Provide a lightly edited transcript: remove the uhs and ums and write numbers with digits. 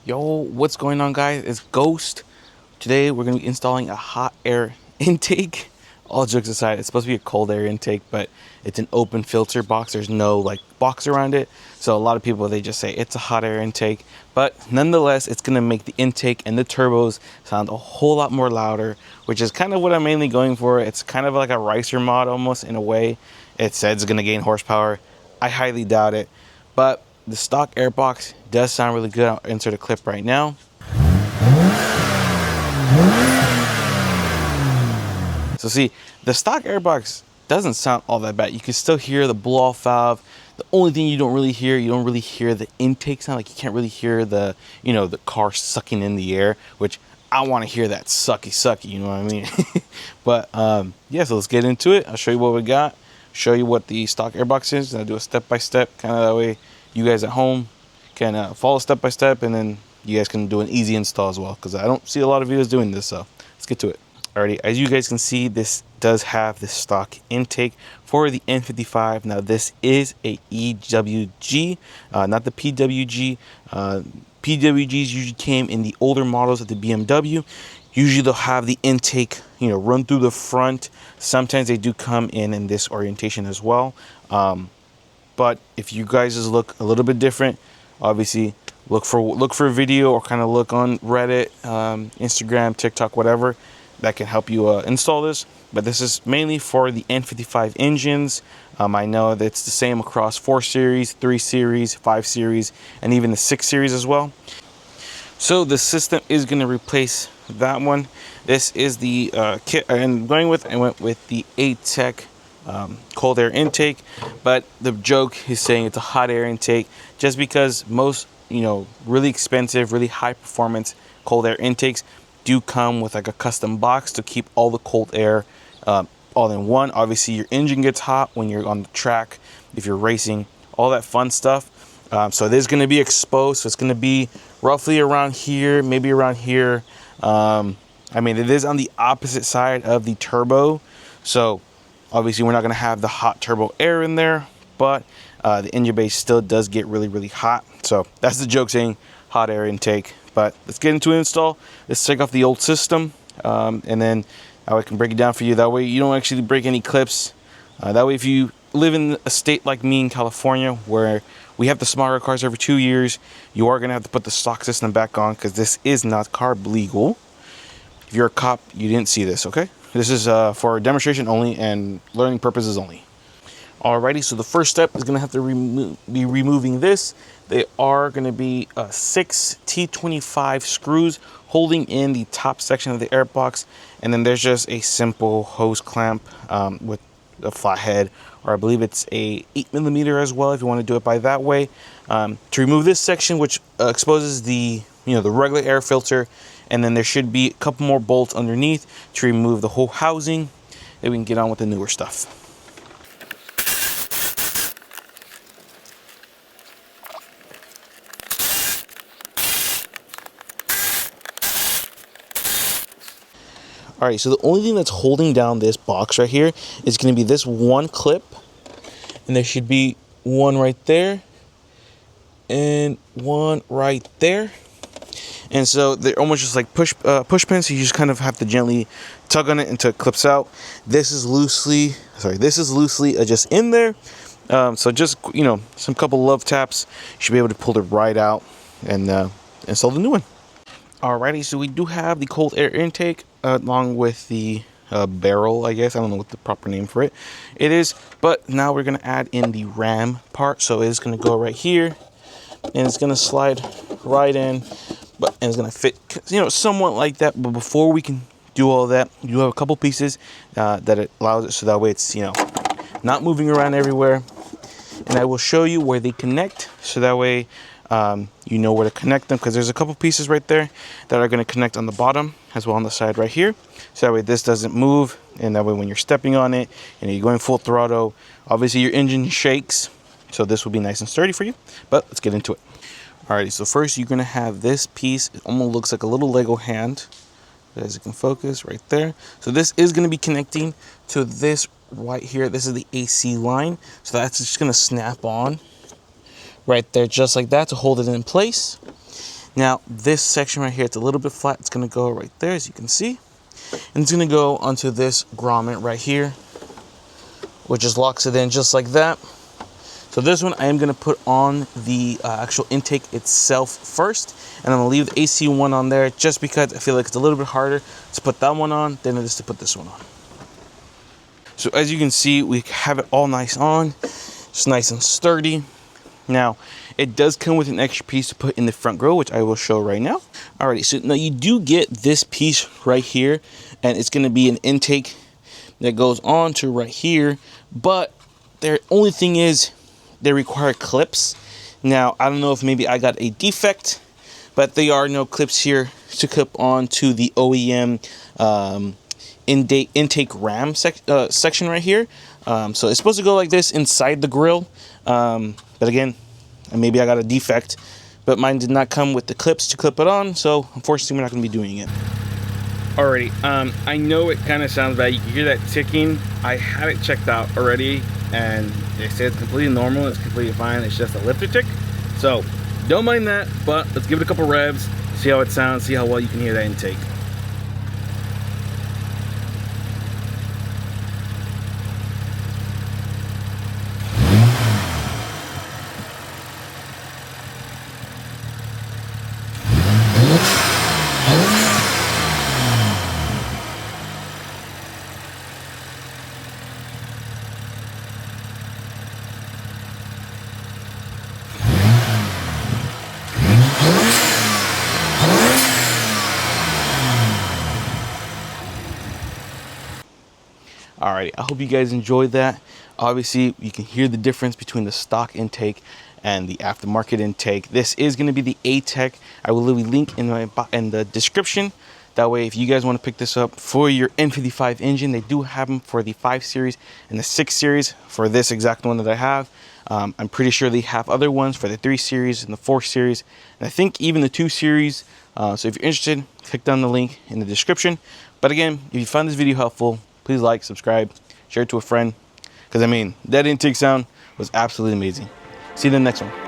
Yo, what's going on, guys? It's Ghost. Today we're going to be installing a hot air intake. All jokes aside, it's supposed to be a cold air intake, but it's an open filter box. There's no like box around it. So a lot of people, they just say it's a hot air intake, but nonetheless, it's going to make the intake and the turbos sound a whole lot more louder, which is kind of what I'm mainly going for. It's kind of like a ricer mod almost in a way. It says it's going to gain horsepower. I highly doubt it, but the stock air box does sound really good. I'll insert a clip right now. So see, the stock airbox doesn't sound all that bad. You can still hear the blow-off valve. The only thing you don't really hear the intake sound. Like you can't really hear the, the car sucking in the air, which I want to hear that sucky, you know what I mean? But yeah, so let's get into it. I'll show you what we got, show you what the stock airbox is, and I'll do a step-by-step, kind of that way you guys at home can follow step-by-step, and then you guys can do an easy install as well, because I don't see a lot of videos doing this, so let's get to it. Alrighty, as you guys can see, this does have the stock intake for the N55. Now this is a EWG, not the PWG. PWGs usually came in the older models of the BMW. Usually they'll have the intake, run through the front. Sometimes they do come in this orientation as well. But if you guys just look a little bit different, obviously look for a video or kind of look on Reddit, Instagram, TikTok, whatever that can help you install this. But this is mainly for the N55 engines. I know that it's the same across 4 Series, 3 Series, 5 Series, and even the 6 Series as well. So the system is going to replace that one. This is the kit I went with the ATEK cold air intake, but the joke is saying it's a hot air intake just because most really expensive, really high performance cold air intakes do come with like a custom box to keep all the cold air all in one. Obviously your engine gets hot when you're on the track, if you're racing, all that fun stuff. So it is going to be exposed, so it's going to be roughly around here, maybe around here. I mean, it is on the opposite side of the turbo, so obviously we're not going to have the hot turbo air in there, but the engine base still does get really hot. So that's the joke saying hot air intake. But let's get into an install. Let's take off the old system, and then I can break it down for you. That way you don't actually break any clips. That way if you live in a state like me in California, where we have to smog our cars every 2 years, you are going to have to put the stock system back on, because this is not carb legal. If you're a cop, you didn't see this, okay? This is for demonstration only and learning purposes only. Alrighty, so the first step is going to have to be removing this. They are going to be 6 T25 screws holding in the top section of the airbox, and then there's just a simple hose clamp with a flathead, or I believe it's a 8mm as well if you want to do it by that way. To remove this section, which exposes the the regular air filter, and then there should be a couple more bolts underneath to remove the whole housing. Then we can get on with the newer stuff. Alright, so the only thing that's holding down this box right here is going to be this one clip, and there should be one right there and one right there. And so they're almost just like push pins, so you just kind of have to gently tug on it until it clips out. This is loosely just in there. So just some couple love taps, you should be able to pull it right out and install the new one. Alrighty, so we do have the cold air intake along with the barrel, I guess. I don't know what the proper name for it is. But now we're going to add in the ram part. So it's going to go right here, and it's going to slide right in, and it's going to fit, somewhat like that. But before we can do all that, you have a couple pieces that it allows it, so that way it's, not moving around everywhere. And I will show you where they connect, so that way you know where to connect them, because there's a couple pieces right there that are going to connect on the bottom as well on the side right here, so that way this doesn't move, and that way when you're stepping on it and you're going full throttle, obviously your engine shakes, so this will be nice and sturdy for you. But let's get into it. Alrighty, so first you're going to have this piece. It almost looks like a little Lego hand, as you can focus right there. So this is going to be connecting to this right here. This is the AC line, so that's just going to snap on right there, just like that, to hold it in place. Now this section right here, it's a little bit flat. It's going to go right there, as you can see. And it's going to go onto this grommet right here, which just locks it in just like that. So this one I am going to put on the actual intake itself first, and I'm going to leave the AC one on there just because I feel like it's a little bit harder to put that one on than it is to put this one on. So as you can see, we have it all nice on. It's nice and sturdy. Now, it does come with an extra piece to put in the front grille, which I will show right now. Alrighty, so now you do get this piece right here, and it's going to be an intake that goes on to right here, but the only thing is they require clips. Now, I don't know if maybe I got a defect, but there are no clips here to clip on to the OEM intake ram section right here. So it's supposed to go like this inside the grill, but again, maybe I got a defect, but mine did not come with the clips to clip it on, so unfortunately we're not going to be doing it. Alrighty, I know it kind of sounds bad. You can hear that ticking. I had it checked out already, and they said it's completely normal, it's completely fine, it's just a lifter tick. So don't mind that, but let's give it a couple revs, see how it sounds, see how well you can hear that intake. Alrighty, I hope you guys enjoyed that. Obviously, you can hear the difference between the stock intake and the aftermarket intake. This is going to be the ATEK. I will leave a link in the description. That way, if you guys want to pick this up for your N55 engine, they do have them for the 5 Series and the 6 Series for this exact one that I have. I'm pretty sure they have other ones for the 3 Series and the 4 Series, and I think even the 2 Series. So if you're interested, click down the link in the description. But again, if you found this video helpful, please like, subscribe, share it to a friend, because I mean, that intake sound was absolutely amazing. See you in the next one.